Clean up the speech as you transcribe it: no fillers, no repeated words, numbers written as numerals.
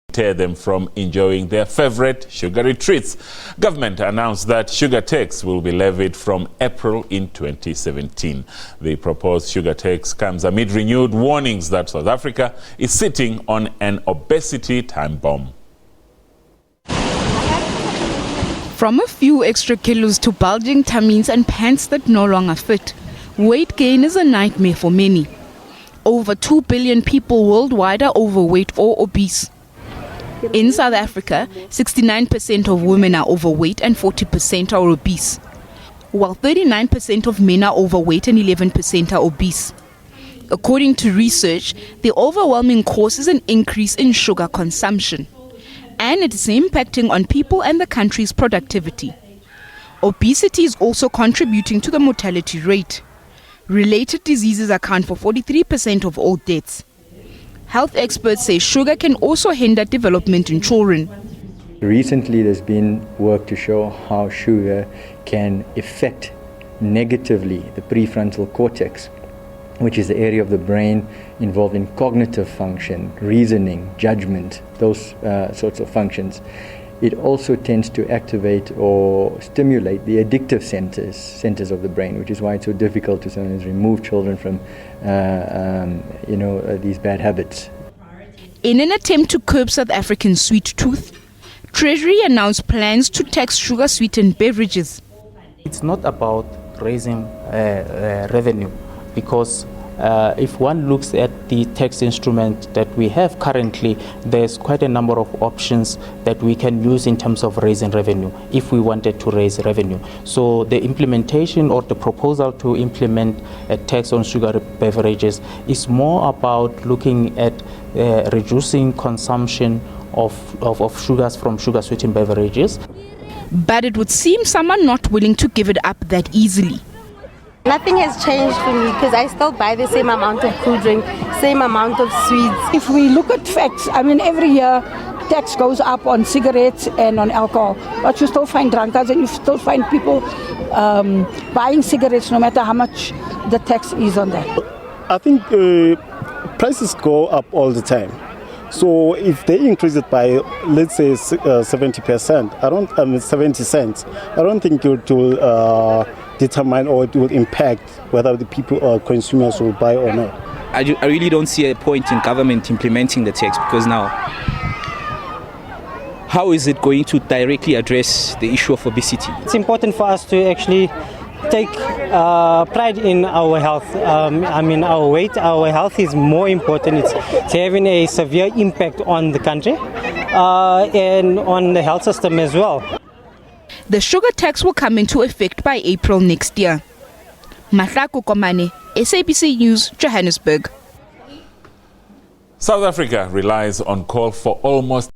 deter them from enjoying their favorite sugary treats. Government announced that sugar tax will be levied from April in 2017. The proposed sugar tax comes amid renewed warnings that South Africa is sitting on an obesity time bomb. From a few extra kilos to bulging tummies and pants that no longer fit, weight gain is a nightmare for many. Over 2 billion people worldwide are overweight or obese. In South Africa, 69% of women are overweight and 40% are obese, while 39% of men are overweight and 11% are obese. According to research, the overwhelming cause is an increase in sugar consumption, and it is impacting on people and the country's productivity. Obesity is also contributing to the mortality rate. Related diseases account for 43% of all deaths. Health experts say sugar can also hinder development in children. Recently, there's been work to show how sugar can affect negatively the prefrontal cortex, which is the area of the brain involved in cognitive function, reasoning, judgment, those sorts of functions. It also tends to activate or stimulate the addictive centers of the brain, which is why it's so difficult to sometimes remove children from these bad habits. In an attempt to curb South African sweet tooth, Treasury announced plans to tax sugar-sweetened beverages. It's not about raising revenue, because if one looks at the tax instrument that we have currently, there's quite a number of options that we can use in terms of raising revenue if we wanted to raise revenue. So the implementation or the proposal to implement a tax on sugary beverages is more about looking at reducing consumption of sugars from sugar-sweetened beverages. But it would seem some are not willing to give it up that easily. Nothing has changed for me because I still buy the same amount of cool drink, same amount of sweets. If we look at facts, every year tax goes up on cigarettes and on alcohol, but you still find drunkards and you still find people buying cigarettes no matter how much the tax is on that. I think prices go up all the time. So if they increase it by, let's say, 70%, 70 cents, I don't think it will determine or it will impact whether the people or consumers will buy or not. I really don't see a point in government implementing the tax, because now, how is it going to directly address the issue of obesity? It's important for us to actually take pride in our health. Our weight, our health is more important. It's having a severe impact on the country and on the health system as well. The sugar tax will come into effect by April next year. Mahlako Komane, SABC News, Johannesburg. South Africa relies on coal for almost